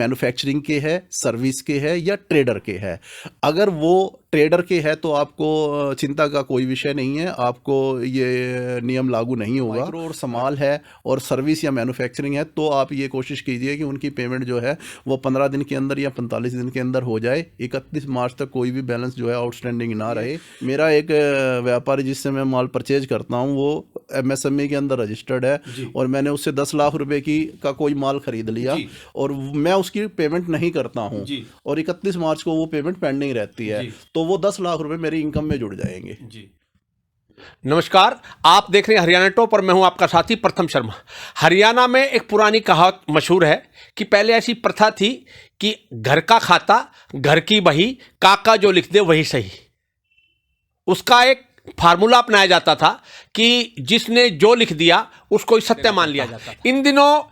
Manufacturing के है, service के है या ट्रेडर के है। अगर वो ट्रेडर के है तो आपको चिंता का कोई विषय नहीं है, आपको ये नियम लागू नहीं होगा। माइक्रो और स्मॉल है और सर्विस या मैन्युफैक्चरिंग है तो आप ये कोशिश कीजिए कि उनकी पेमेंट जो है वो 15 दिन के अंदर या 45 दिन के अंदर हो जाए। 31 मार्च तक कोई भी बैलेंस जो है आउटस्टैंडिंग ना रहे। मेरा एक व्यापारी जिससे मैं माल परचेज करता हूँ वो MSME के अंदर रजिस्टर्ड है और मैंने उससे 10 लाख रुपए का कोई माल खरीद लिया और मैं उसकी पेमेंट नहीं करता हूँ और 31 मार्च को वो पेमेंट पेंडिंग रहती है तो वो 10 लाख रुपए मेरी इनकम में जुड़ जाएंगे। नमस्कार, आप देख रहे हैं हरियाणा टॉप और मैं हूं आपका साथी प्रथम शर्मा। हरियाणा में एक पुरानी कहावत मशहूर है कि पहले ऐसी प्रथा थी कि घर का खाता, घर की बही, काका जो लिख दे वही सही। उसका एक फार्मूला अपनाया जाता था कि जिसने जो लिख दिया उसको ही सत्य मान लिया जाता था। इन दिनों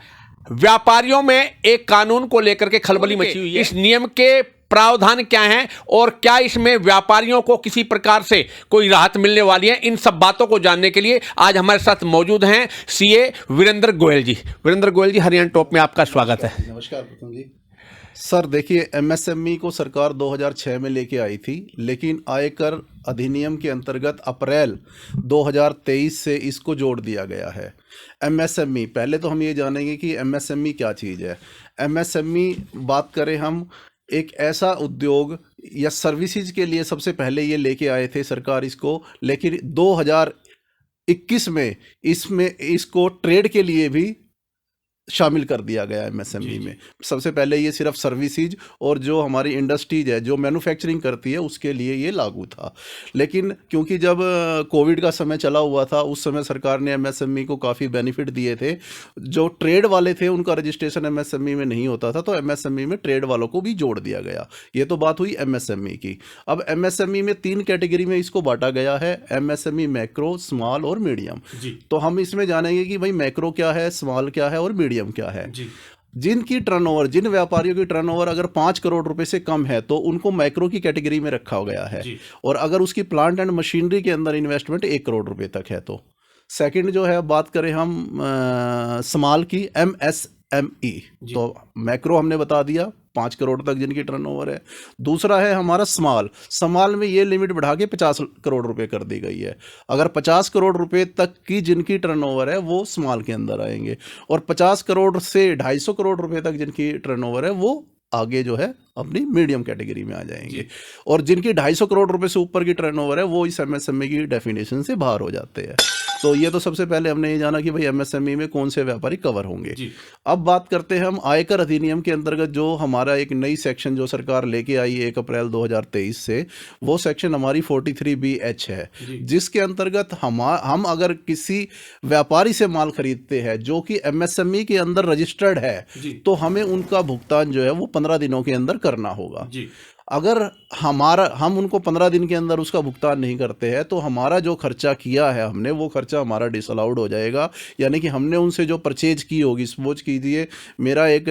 व्यापारियों में एक कानून को लेकर के खलबली मची हुई है। इस नियम के प्रावधान क्या हैं और क्या इसमें व्यापारियों को किसी प्रकार से कोई राहत मिलने वाली है, इन सब बातों को जानने के लिए आज हमारे साथ मौजूद हैं CA वीरेंद्र गोयल जी। वीरेंद्र गोयल जी, हरियाणा टॉप में आपका स्वागत है। नमस्कार प्रथम जी। सर देखिए, MSME को सरकार 2006 में लेके आई थी, लेकिन आयकर अधिनियम के अंतर्गत अप्रैल 2023 से इसको जोड़ दिया गया है। MSME, पहले तो हम ये जानेंगे कि MSME क्या चीज़ है। MSME बात करें हम, एक ऐसा उद्योग या सर्विसेज के लिए सबसे पहले ये लेके आए थे सरकार इसको, लेकिन 2021 में इसको ट्रेड के लिए भी शामिल कर दिया गया MSME में। सबसे पहले ये सिर्फ सर्विसेज और जो हमारी इंडस्ट्रीज है जो मैन्युफैक्चरिंग करती है उसके लिए ये लागू था, लेकिन क्योंकि जब कोविड का समय चला हुआ था उस समय सरकार ने MSME को काफ़ी बेनिफिट दिए थे। जो ट्रेड वाले थे उनका रजिस्ट्रेशन MSME में नहीं होता था तो MSME में ट्रेड वालों को भी जोड़ दिया गया। ये तो बात हुई MSME की। अब MSME में 3 कैटेगरी में इसको बांटा गया है, MSME मैक्रो, स्मॉल और मीडियम। तो हम इसमें जानेंगे कि भाई मैक्रो क्या है, स्मॉल क्या है और मीडियम क्या है। जिनकी टर्नओवर, जिन व्यापारियों की टर्नओवर अगर 5 करोड़ रुपए से कम है तो उनको मैक्रो की कैटेगरी में रखा गया है और अगर उसकी प्लांट एंड मशीनरी के अंदर इन्वेस्टमेंट 1 करोड़ रुपए तक है तो। सेकंड जो है, बात करें हम स्मॉल की, MSME, तो मैक्रो हमने बता दिया 5 करोड़ तक जिनकी टर्नओवर है। दूसरा है हमारा स्मॉल में ये लिमिट बढ़ा के 50 करोड़ रुपए कर दी गई है। अगर 50 करोड़ रुपए तक की जिनकी टर्नओवर है वो स्मॉल के अंदर आएंगे और 50 करोड़ से 250 करोड़ रुपए तक जिनकी टर्नओवर है वो आगे जो है अपनी मीडियम कैटेगरी में आ जाएंगे और जिनकी 250 करोड़ रुपए से ऊपर की टर्नओवर है वो इस MSME की डेफिनेशन से बाहर हो जाते हैं। तो ये तो सबसे पहले हमने ये जाना कि भाई MSME में कौन से व्यापारी कवर होंगे। अब बात करते हैं हम आयकर अधिनियम के अंतर्गत जो हमारा एक नई सेक्शन जो सरकार लेके आई 1 अप्रैल 2023 से, वो सेक्शन हमारी 43BH है, जिसके अंतर्गत हम अगर किसी व्यापारी से माल खरीदते हैं जो कि MSME के अंदर रजिस्टर्ड है तो हमें उनका भुगतान जो है वो 15 दिनों के अंदर करना होगा। अगर हम उनको 15 दिन के अंदर उसका भुगतान नहीं करते हैं तो हमारा जो खर्चा किया है हमने, वो खर्चा हमारा डिसअलाउड हो जाएगा। यानी कि हमने उनसे जो परचेज की होगी, सपोज कीजिए मेरा एक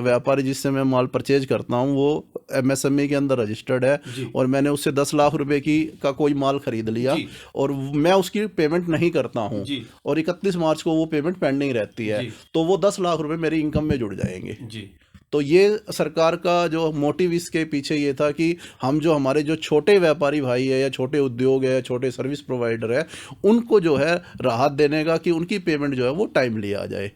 व्यापारी जिससे मैं माल परचेज करता हूं वो MSME के अंदर रजिस्टर्ड है और मैंने उससे 10 लाख रुपए का कोई माल खरीद लिया और मैं उसकी पेमेंट नहीं करता हूँ और 31 मार्च को वो पेमेंट पेंडिंग रहती है तो वो 10 लाख रुपए मेरी इनकम में जुड़ जाएंगे। तो ये सरकार का जो मोटिव इसके पीछे ये था कि हम जो हमारे जो छोटे व्यापारी भाई है या छोटे उद्योग है, छोटे सर्विस प्रोवाइडर है, उनको जो है राहत देने का कि उनकी पेमेंट जो है वो टाइमली आ जाए।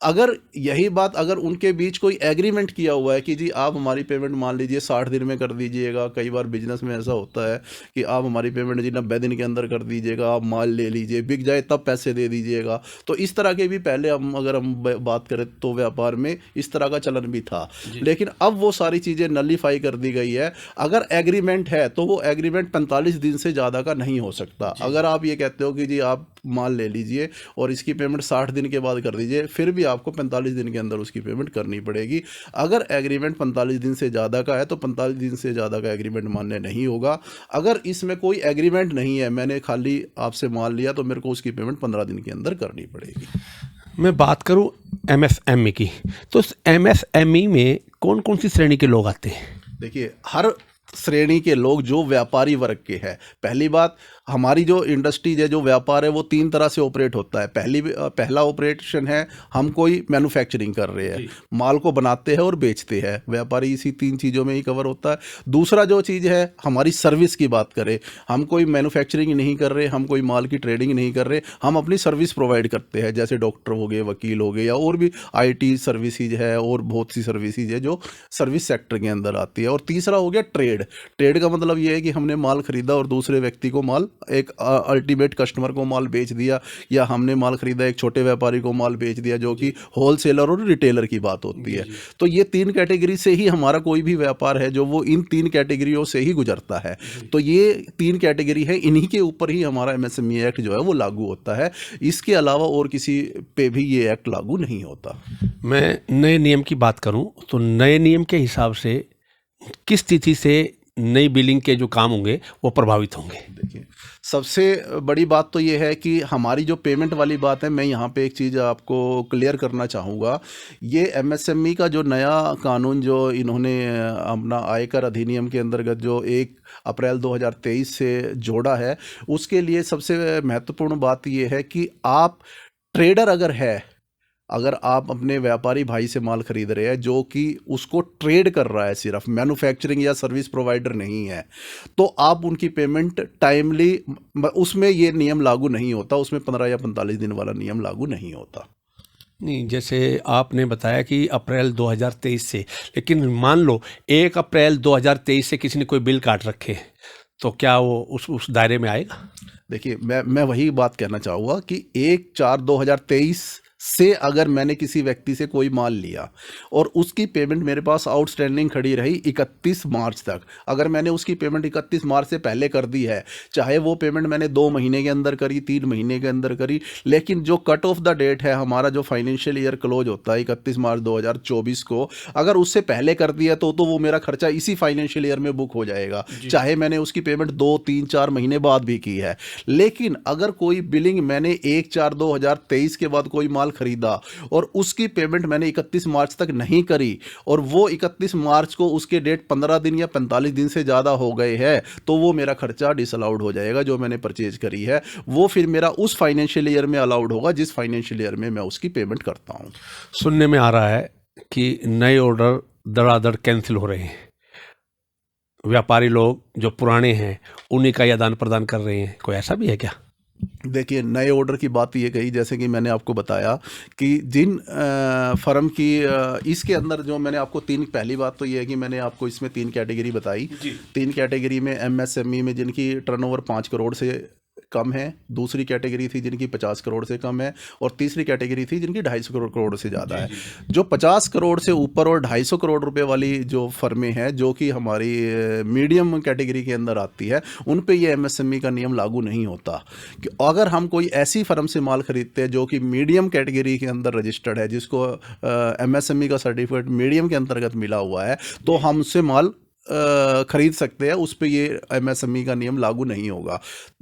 अगर यही बात अगर उनके बीच कोई एग्रीमेंट किया हुआ है कि जी आप हमारी पेमेंट मान लीजिए 60 दिन में कर दीजिएगा, कई बार बिजनेस में ऐसा होता है कि आप हमारी पेमेंट जी 90 दिन के अंदर कर दीजिएगा, आप माल ले लीजिए, बिक जाए तब पैसे दे दीजिएगा, तो इस तरह के भी पहले अगर हम बात करें तो व्यापार में इस तरह का चलन भी था। लेकिन अब वो सारी चीज़ें नलीफाई कर दी गई है। अगर एग्रीमेंट है तो वो एग्रीमेंट 45 दिन से ज़्यादा का नहीं हो सकता। अगर आप ये कहते हो कि जी आप माल ले लीजिए और इसकी पेमेंट 60 दिन के बाद कर दीजिए, फिर भी आपको 45 दिन के अंदर उसकी पेमेंट करनी पड़ेगी। अगर एग्रीमेंट 45 दिन से ज़्यादा का है तो 45 दिन से ज़्यादा का एग्रीमेंट मान्य नहीं होगा। अगर इसमें कोई एग्रीमेंट नहीं है, मैंने खाली आपसे माल लिया, तो मेरे को उसकी पेमेंट 15 दिन के अंदर करनी पड़ेगी। मैं बात करूं MSME की, तो उस MSME में कौन कौन सी श्रेणी के लोग आते हैं? देखिए, हर श्रेणी के लोग जो व्यापारी वर्ग के हैं, पहली बात हमारी जो इंडस्ट्रीज है, जो व्यापार है, वो 3 तरह से ऑपरेट होता है। पहला ऑपरेशन है, हम कोई मैन्युफैक्चरिंग कर रहे हैं, माल को बनाते हैं और बेचते हैं, व्यापारी इसी 3 चीज़ों में ही कवर होता है। दूसरा जो चीज़ है, हमारी सर्विस की बात करें, हम कोई मैन्युफैक्चरिंग नहीं कर रहे, हम कोई माल की ट्रेडिंग नहीं कर रहे, हम अपनी सर्विस प्रोवाइड करते हैं, जैसे डॉक्टर हो गए, वकील हो गए, या और भी IT सर्विसेज है, और बहुत सी सर्विसेज है जो सर्विस सेक्टर के अंदर आती है। और तीसरा हो गया ट्रेड। ट्रेड का मतलब ये है कि हमने माल खरीदा और दूसरे व्यक्ति को माल, एक अल्टीमेट कस्टमर को माल बेच दिया, या हमने माल खरीदा एक छोटे व्यापारी को माल बेच दिया, जो कि होलसेलर और रिटेलर की बात होती है। तो ये 3 कैटेगरी से ही हमारा कोई भी व्यापार है जो वो इन 3 कैटेगरियों से ही गुजरता है। तो ये 3 कैटेगरी है, इन्हीं के ऊपर ही हमारा MSME एक्ट जो है वो लागू होता है। इसके अलावा और किसी पे भी ये एक्ट लागू नहीं होता। मैं नए नियम की बात करूं तो नए नियम के हिसाब से किस स्थिति से नई बिलिंग के जो काम होंगे वो प्रभावित होंगे? देखिए, सबसे बड़ी बात तो ये है कि हमारी जो पेमेंट वाली बात है, मैं यहाँ पे एक चीज़ आपको क्लियर करना चाहूँगा। ये MSME का जो नया कानून जो इन्होंने अपना आयकर अधिनियम के अंतर्गत जो 1 अप्रैल 2023 से जोड़ा है, उसके लिए सबसे महत्वपूर्ण बात ये है कि आप ट्रेडर अगर आप अपने व्यापारी भाई से माल खरीद रहे हैं जो कि उसको ट्रेड कर रहा है, सिर्फ मैन्युफैक्चरिंग या सर्विस प्रोवाइडर नहीं है, तो आप उनकी पेमेंट टाइमली, उसमें ये नियम लागू नहीं होता, उसमें 15 या 45 दिन वाला नियम लागू नहीं होता। नहीं, जैसे आपने बताया कि अप्रैल 2023 से, लेकिन मान लो 1 अप्रैल 2023 से किसी ने कोई बिल काट रखे, तो क्या वो उस दायरे में आएगा? देखिए, मैं वही बात कहना चाहूँगा कि 1/4/2023 से अगर मैंने किसी व्यक्ति से कोई माल लिया और उसकी पेमेंट मेरे पास आउटस्टैंडिंग खड़ी रही 31 मार्च तक, अगर मैंने उसकी पेमेंट 31 मार्च से पहले कर दी है, चाहे वो पेमेंट मैंने 2 महीने के अंदर करी, 3 महीने के अंदर करी, लेकिन जो कट ऑफ द डेट है, हमारा जो फाइनेंशियल ईयर क्लोज होता है 31 मार्च 2024 को, अगर उससे पहले कर दिया तो वो मेरा खर्चा इसी फाइनेंशियल ईयर में बुक हो जाएगा, चाहे मैंने उसकी पेमेंट 2, 3, 4 महीने बाद भी की है। लेकिन अगर कोई बिलिंग मैंने 1/4/2023 के बाद कोई माल खरीदा और उसकी पेमेंट मैंने 31 मार्च तक नहीं करी, और वो 31 मार्च को उसके डेट 15 दिन या 45 दिन से ज़्यादा हो गए हैं, तो वो मेरा खर्चा डिसअलाउड हो जाएगा, जो मैंने परचेज करी है वो फिर मेरा उस फाइनेंशियल ईयर में अलाउड होगा जिस फाइनेंशियल ईयर में मैं उसकी पेमेंट करता हूँ। सुनने में आ रहा है कि नए ऑर्डर दड़ादड़ कैंसिल हो रहे हैं, व्यापारी लोग जो पुराने हैं उन्हीं का आदान प्रदान कर रहे हैं, कोई ऐसा भी है क्या? देखिए, नए ऑर्डर की बात ये कही, जैसे कि मैंने आपको बताया कि जिन फर्म की इसके अंदर जो मैंने आपको 3, पहली बात तो ये है कि मैंने आपको इसमें 3 कैटेगरी बताई। 3 कैटेगरी में MSME में जिनकी टर्नओवर 5 करोड़ से कम है, दूसरी कैटेगरी थी जिनकी 50 करोड़ से कम है, और तीसरी कैटेगरी थी जिनकी 250 करोड़ से ज़्यादा है। जो 50 करोड़ से ऊपर और 250 करोड़ रुपए वाली जो फर्में हैं, जो कि हमारी मीडियम कैटेगरी के अंदर आती है, उन पे ये MSME का नियम लागू नहीं होता। कि अगर हम कोई ऐसी फर्म से माल खरीदते हैं जो कि मीडियम कैटेगरी के अंदर रजिस्टर्ड है, जिसको MSME का सर्टिफिकेट मीडियम के अंतर्गत मिला हुआ है, तो हम उससे माल खरीद सकते हैं, उस पे ये MSME का नियम लागू नहीं होगा।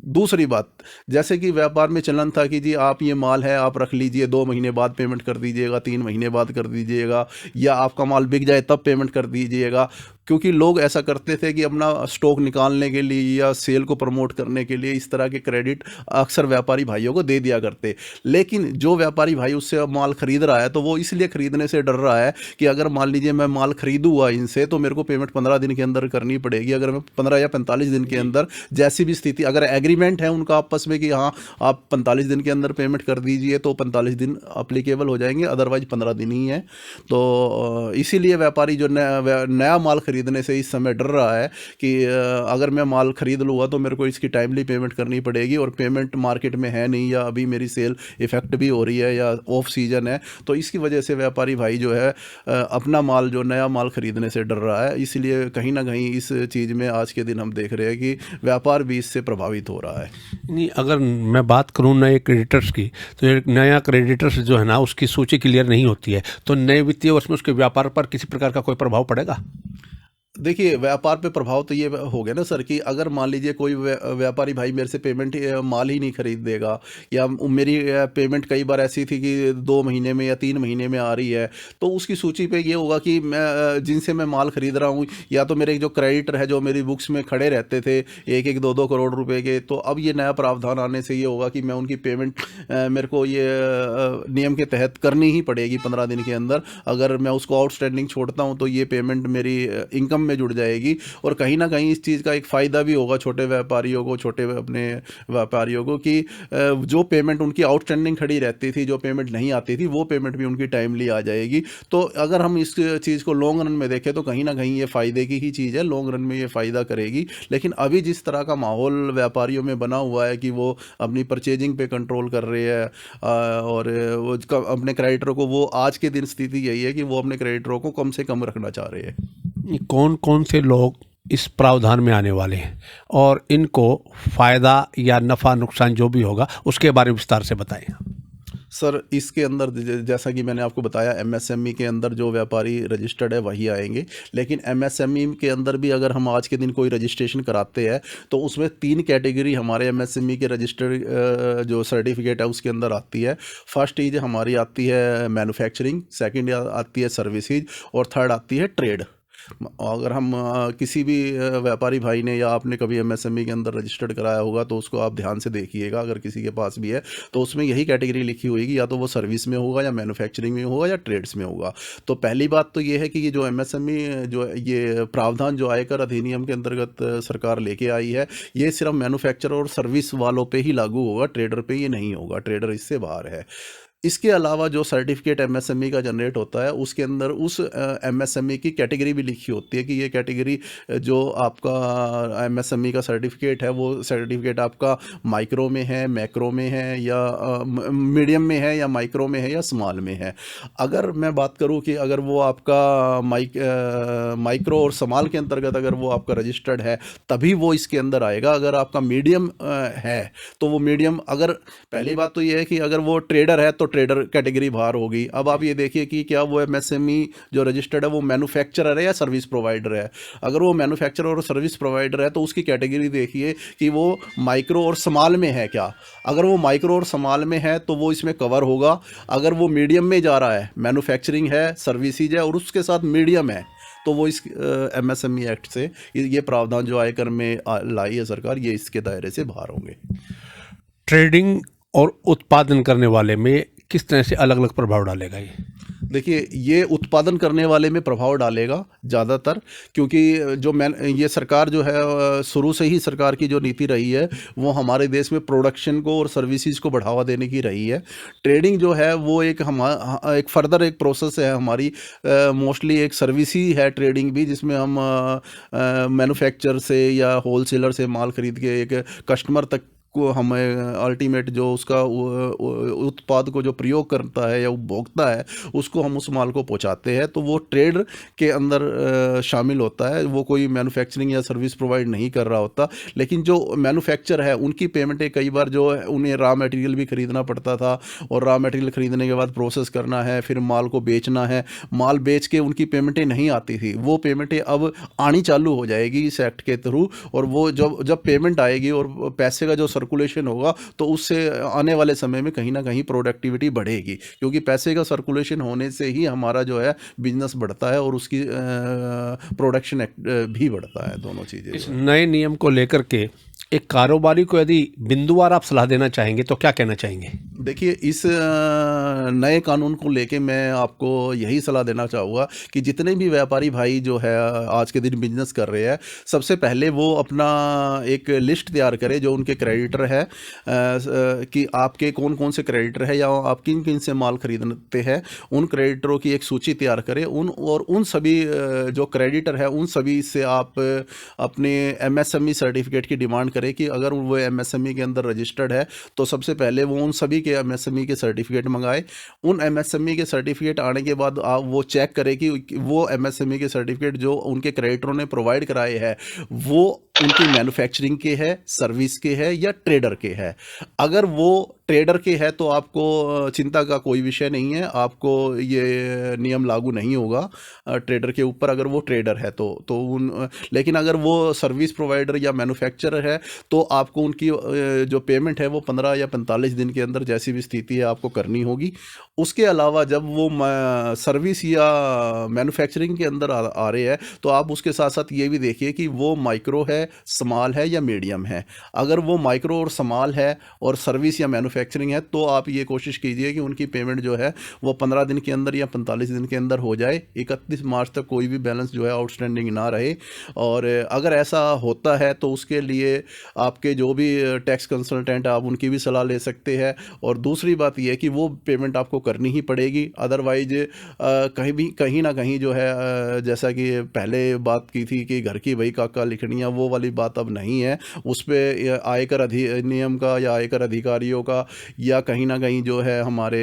दूसरी बात, जैसे कि व्यापार में चलन था कि जी आप ये माल है, आप रख लीजिए, 2 महीने बाद पेमेंट कर दीजिएगा, 3 महीने बाद कर दीजिएगा, या आपका माल बिक जाए तब पेमेंट कर दीजिएगा, क्योंकि लोग ऐसा करते थे कि अपना स्टॉक निकालने के लिए या सेल को प्रमोट करने के लिए इस तरह के क्रेडिट अक्सर व्यापारी भाइयों को दे दिया करते। लेकिन जो व्यापारी भाई उससे माल खरीद रहा है, तो वो इसलिए खरीदने से डर रहा है कि अगर मान लीजिए मैं माल खरीदूंगा इनसे, तो मेरे को पेमेंट 15 दिन के अंदर करनी पड़ेगी। अगर मैं 15 या 45 दिन के अंदर, जैसी भी स्थिति, अगर एग्रीमेंट है उनका आपस में कि हाँ आप 45 दिन के अंदर पेमेंट कर दीजिए, तो 45 दिन अप्लीकेबल हो जाएंगे, अदरवाइज 15 दिन ही है। तो इसीलिए व्यापारी जो नया माल खरीदने से इस समय डर रहा है कि अगर मैं माल खरीद लूँगा तो मेरे को इसकी टाइमली पेमेंट करनी पड़ेगी, और पेमेंट मार्केट में है नहीं, या अभी मेरी सेल इफेक्ट भी हो रही है, या ऑफ सीजन है, तो इसकी वजह से व्यापारी भाई जो है अपना माल, जो नया माल खरीदने से डर रहा है। इसलिए कहीं ना कहीं इस चीज़ में आज के दिन हम देख रहे हैं कि व्यापार भी इससे प्रभावित हो रहा है। नहीं, अगर मैं बात करूं नए क्रेडिटर्स की, तो एक नया क्रेडिटर्स जो है ना, उसकी सूची क्लियर नहीं होती है, तो नए वित्तीय वर्ष में उसके व्यापार पर किसी प्रकार का कोई प्रभाव पड़ेगा? देखिए, व्यापार पे प्रभाव तो ये हो गया ना सर कि अगर मान लीजिए कोई व्यापारी भाई मेरे से पेमेंट माल ही नहीं खरीद देगा, या मेरी पेमेंट कई बार ऐसी थी कि 2 महीने में या 3 महीने में आ रही है, तो उसकी सूची पे ये होगा कि मैं जिनसे मैं माल खरीद रहा हूँ, या तो मेरे जो क्रेडिटर है जो मेरी बुक्स में खड़े रहते थे 1-1, 2-2 करोड़ रुपए के, तो अब ये नया प्रावधान आने से ये होगा कि मैं उनकी पेमेंट मेरे को ये नियम के तहत करनी ही पड़ेगी 15 दिन के अंदर। अगर मैं उसको आउटस्टैंडिंग छोड़ता हूँ तो ये पेमेंट मेरी इनकम में जुड़ जाएगी, और कहीं ना कहीं इस चीज़ का एक फ़ायदा भी होगा छोटे व्यापारियों को, छोटे अपने व्यापारियों को, कि जो पेमेंट उनकी आउटस्टैंडिंग खड़ी रहती थी, जो पेमेंट नहीं आती थी, वो पेमेंट भी उनकी टाइमली आ जाएगी। तो अगर हम इस चीज़ को लॉन्ग रन में देखें तो कहीं ना कहीं ये फ़ायदे की ही चीज़ है, लॉन्ग रन में ये फ़ायदा करेगी। लेकिन अभी जिस तरह का माहौल व्यापारियों में बना हुआ है कि वो अपनी परचेजिंग पे कंट्रोल कर रहे हैं, और वो अपने क्रेडिटरों को, वो आज के दिन स्थिति यही है कि वो अपने क्रेडिटरों को कम से कम रखना चाह रहे हैं। कौन कौन से लोग इस प्रावधान में आने वाले हैं और इनको फ़ायदा या नफ़ा नुकसान जो भी होगा उसके बारे में विस्तार से बताएं। सर, इसके अंदर जैसा कि मैंने आपको बताया, एमएसएमई के अंदर जो व्यापारी रजिस्टर्ड है वही आएंगे। लेकिन एमएसएमई के अंदर भी अगर हम आज के दिन कोई रजिस्ट्रेशन कराते हैं तो उसमें 3 कैटेगरी हमारे एमएसएमई के रजिस्टर्ड जो सर्टिफिकेट है उसके अंदर आती है। फर्स्ट चीज़ हमारी आती है मैन्युफैक्चरिंग, सेकंड आती है सर्विसेज, और थर्ड आती है ट्रेड। अगर हम किसी भी व्यापारी भाई ने या आपने कभी एमएसएमई के अंदर रजिस्टर्ड कराया होगा तो उसको आप ध्यान से देखिएगा, अगर किसी के पास भी है तो उसमें यही कैटेगरी लिखी होगी, या तो वो सर्विस में होगा, या मैन्युफैक्चरिंग में होगा, या ट्रेड्स में होगा। तो पहली बात तो ये है कि ये जो एमएसएमई जो ये प्रावधान जो आयकर अधिनियम के अंतर्गत सरकार लेके आई है, ये सिर्फ मैन्युफैक्चर और सर्विस वालों पे ही लागू होगा, ट्रेडर पे ये नहीं होगा, ट्रेडर इससे बाहर है। इसके अलावा जो सर्टिफिकेट एमएसएमई का जनरेट होता है उसके अंदर उस एमएसएमई की कैटेगरी भी लिखी होती है कि ये कैटेगरी जो आपका एमएसएमई का सर्टिफिकेट है, वो सर्टिफिकेट आपका माइक्रो में है, मैक्रो में है, या मीडियम में है, या माइक्रो में है, या स्मॉल में है। अगर मैं बात करूं कि अगर वो आपका माइक्रो और स्मॉल के अंतर्गत अगर वो आपका रजिस्टर्ड है तभी वो इसके अंदर आएगा। अगर आपका मीडियम है तो वो मीडियम, अगर पहली बात तो ये है कि अगर वो ट्रेडर है तो ट्रेडर कैटेगरी बाहर होगी। अब आप ये देखिए कि क्या वो एमएसएमई जो रजिस्टर्ड है वो मैन्युफैक्चरर है या सर्विस प्रोवाइडर है। अगर वो मैन्युफैक्चरर और सर्विस प्रोवाइडर है तो उसकी कैटेगरी देखिए कि वो माइक्रो और स्मॉल में है क्या। अगर वो माइक्रो और स्मॉल में है तो वो इसमें कवर होगा। अगर वो मीडियम में जा रहा है, मैन्युफैक्चरिंग है, सर्विसेज है और उसके साथ मीडियम है, तो वो इस एमएसएमई एक्ट से ये प्रावधान जो आयकर में लाई है सरकार, ये इसके दायरे से बाहर होंगे। ट्रेडिंग और उत्पादन करने वाले में किस तरह से अलग अलग प्रभाव डालेगा ये? देखिए, ये उत्पादन करने वाले में प्रभाव डालेगा ज़्यादातर, क्योंकि ये सरकार जो है शुरू से ही सरकार की जो नीति रही है वो हमारे देश में प्रोडक्शन को और सर्विसेज को बढ़ावा देने की रही है। ट्रेडिंग जो है वो एक फर्दर एक प्रोसेस है हमारी, मोस्टली एक सर्विस ही है ट्रेडिंग भी, जिसमें हम मैन्युफैक्चर से या होलसेलर से माल खरीद के एक कस्टमर तक को हमें अल्टीमेट जो उसका उत्पाद को जो प्रयोग करता है या उपभोक्ता है उसको हम उस माल को पहुंचाते हैं, तो वो ट्रेड के अंदर शामिल होता है। वो कोई मैन्युफैक्चरिंग या सर्विस प्रोवाइड नहीं कर रहा होता। लेकिन जो मैन्युफैक्चर है उनकी पेमेंटें कई बार जो है उन्हें रॉ मटेरियल भी खरीदना पड़ता था, और रॉ मटेरियल खरीदने के बाद प्रोसेस करना है, फिर माल को बेचना है, माल बेच के उनकी पेमेंटें नहीं आती थी, वो पेमेंटें अब आनी चालू हो जाएगी इस एक्ट के थ्रू। और वो जब पेमेंट आएगी और पैसे का जो सर्कुलेशन होगा तो उससे आने वाले समय में कहीं ना कहीं प्रोडक्टिविटी बढ़ेगी, क्योंकि पैसे का सर्कुलेशन होने से ही हमारा जो है बिजनेस बढ़ता है और उसकी प्रोडक्शन भी बढ़ता है। दोनों चीज़ें। इस नए नियम को लेकर के एक कारोबारी को यदि बिंदुवार आप सलाह देना चाहेंगे तो क्या कहना चाहेंगे? देखिए, इस नए कानून को लेके मैं आपको यही सलाह देना चाहूँगा कि जितने भी व्यापारी भाई जो है आज के दिन बिजनेस कर रहे हैं, सबसे पहले वो अपना एक लिस्ट तैयार करें जो उनके क्रेडिटर है, कि आपके कौन कौन से क्रेडिटर है या आप किन किन से माल खरीदते हैं, उन क्रेडिटरों की एक सूची तैयार करें। उन सभी जो क्रेडिटर है उन सभी से आप अपने एमएसएमई सर्टिफिकेट की डिमांड करें कि अगर वो एमएसएमई के अंदर रजिस्टर्ड है तो सबसे पहले वो उन सभी के एमएसएमई के सर्टिफिकेट मंगाए। उन एमएसएमई के सर्टिफिकेट आने के बाद आप वो चेक करें कि वो एमएसएमई के सर्टिफिकेट जो उनके क्रेडिटरों ने प्रोवाइड कराए हैं वो उनकी मैन्युफैक्चरिंग के है, सर्विस के है या ट्रेडर के है। अगर वो ट्रेडर के है तो आपको चिंता का कोई विषय नहीं है, आपको ये नियम लागू नहीं होगा ट्रेडर के ऊपर, अगर वो ट्रेडर है तो लेकिन अगर वो सर्विस प्रोवाइडर या मैन्युफैक्चरर है तो आपको उनकी जो पेमेंट है वो 15 या 45 दिन के अंदर जैसी भी स्थिति है आपको करनी होगी। उसके अलावा जब वो सर्विस या मैन्युफैक्चरिंग के अंदर आ रहे हैं तो आप उसके साथ साथ ये भी देखिए कि वो माइक्रो है, स्मॉल है या मीडियम है। अगर वो माइक्रो और स्मॉल है और सर्विस या मैन्युफैक्चरिंग है तो आप ये कोशिश कीजिए कि उनकी पेमेंट जो है वो 15 दिन के अंदर या 45 दिन के अंदर हो जाए, 31 मार्च तक कोई भी बैलेंस जो है आउटस्टैंडिंग ना रहे। और अगर ऐसा होता है तो उसके लिए आपके जो भी टैक्स कंसल्टेंट आप उनकी भी सलाह ले सकते हैं। और दूसरी बात यह है कि वो पेमेंट आपको करनी ही पड़ेगी, अदरवाइज कहीं ना कहीं जो है जैसा कि पहले बात की थी कि घर की वही काका लिखनी है, वो वाली बात अब नहीं है। उस पर आयकर अधिनियम का या आयकर अधिकारियों का या कहीं ना कहीं जो है हमारे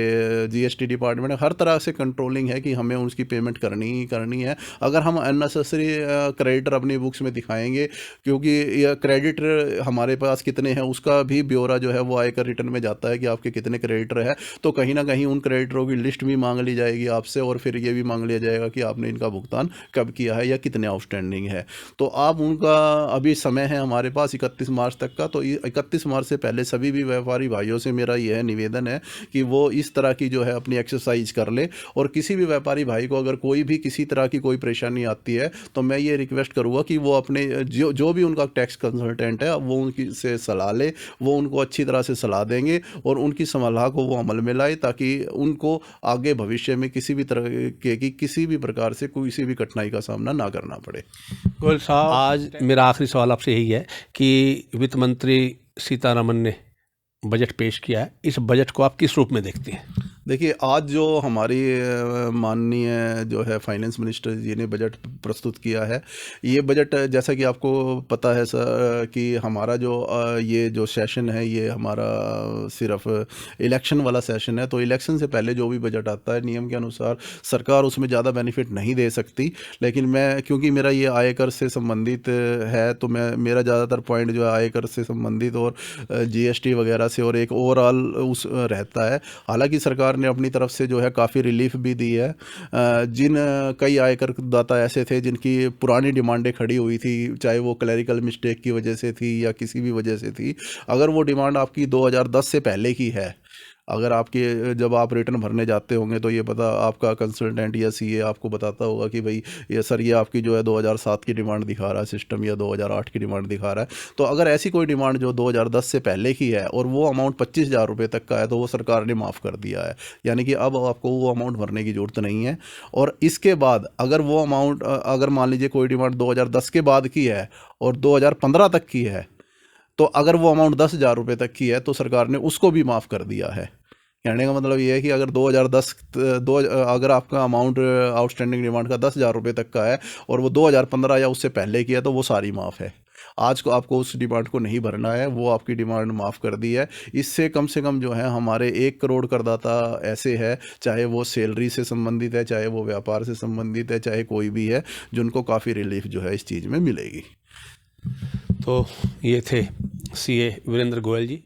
जीएसटी डिपार्टमेंट हर तरह से कंट्रोलिंग है कि हमें उसकी पेमेंट करनी ही करनी है। अगर हम अननेसेसरी क्रेडिटर अपनी बुक्स में दिखाएंगे, क्योंकि यह क्रेडिटर हमारे पास कितने हैं उसका भी ब्यौरा जो है वो आयकर रिटर्न में जाता है कि आपके कितने क्रेडिटर है, तो कहीं ना कहीं उन क्रेडिटरों की लिस्ट भी मांग ली जाएगी आपसे और फिर ये भी मांग लिया जाएगा कि आपने इनका भुगतान कब किया है या कितने आउटस्टैंडिंग है। तो आप उनका अभी समय है हमारे पास 31 मार्च तक का, तो 31 मार्च से पहले सभी भी व्यापारी भाइयों से मेरा यह निवेदन है कि वो इस तरह की जो है अपनी एक्सरसाइज कर ले। और किसी भी व्यापारी भाई को अगर कोई भी किसी तरह की कोई परेशानी आती है तो मैं ये रिक्वेस्ट करूँगा कि वो अपने जो भी उनका टैक्स कंसल्टेंट है वो उनकी से सलाह ले, वो उनको अच्छी तरह से सलाह देंगे और उनकी सलाह को वो अमल में लाए ताकि उनको आगे भविष्य में किसी भी तरह की किसी भी प्रकार से किसी भी कठिनाई का सामना ना करना पड़े। गोयल साहब, आज मेरा आखिरी सवाल आपसे यही है कि वित्त मंत्री सीतारमन ने बजट पेश किया है, इस बजट को आप किस रूप में देखते हैं? देखिए, आज जो हमारी माननीय जो है फाइनेंस मिनिस्टर जी ने बजट प्रस्तुत किया है, ये बजट जैसा कि आपको पता है सर कि हमारा जो ये जो सेशन है ये हमारा सिर्फ इलेक्शन वाला सेशन है। तो इलेक्शन से पहले जो भी बजट आता है नियम के अनुसार सरकार उसमें ज़्यादा बेनिफिट नहीं दे सकती, लेकिन मैं क्योंकि मेरा ये आयकर से संबंधित है तो मेरा ज़्यादातर पॉइंट जो है आयकर से संबंधित और जीएसटी वगैरह से और एक ओवरऑल उस रहता है। हालांकि सरकार ने अपनी तरफ से जो है काफ़ी रिलीफ भी दी है। जिन कई आयकर दाता ऐसे थे जिनकी पुरानी डिमांडें खड़ी हुई थी, चाहे वो क्लैरिकल मिस्टेक की वजह से थी या किसी भी वजह से थी, अगर वो डिमांड आपकी 2010 से पहले की है, अगर आपके जब आप रिटर्न भरने जाते होंगे तो ये पता आपका कंसल्टेंट या सीए आपको बताता होगा कि भाई ये सर ये आपकी जो है 2007 की डिमांड दिखा रहा है सिस्टम या 2008 की डिमांड दिखा रहा है। तो अगर ऐसी कोई डिमांड जो 2010 से पहले की है और वो अमाउंट 25,000 रुपये तक का है तो वो सरकार ने माफ़ कर दिया है, यानी कि अब आपको वो अमाउंट भरने की ज़रूरत नहीं है। और इसके बाद अगर वो अमाउंट अगर मान लीजिए कोई डिमांड 2010 के बाद की है और 2015 तक की है, तो अगर वो अमाउंट 10,000 रुपये तक की है तो सरकार ने उसको भी माफ़ कर दिया है। कहने का मतलब ये है कि अगर 2010 अगर आपका अमाउंट आउटस्टैंडिंग डिमांड का 10,000 रुपये तक का है और वो 2015 या उससे पहले की है तो वो सारी माफ़ है। आज को आपको उस डिमांड को नहीं भरना है, वो आपकी डिमांड माफ़ कर दी है। इससे कम से कम जो है हमारे 1 करोड़ करदाता ऐसे है, चाहे वो सैलरी से संबंधित है, चाहे वो व्यापार से संबंधित है, चाहे कोई भी है, जिनको काफ़ी रिलीफ जो है इस चीज़ में मिलेगी। तो ये थे सीए वीरेंद्र गोयल जी।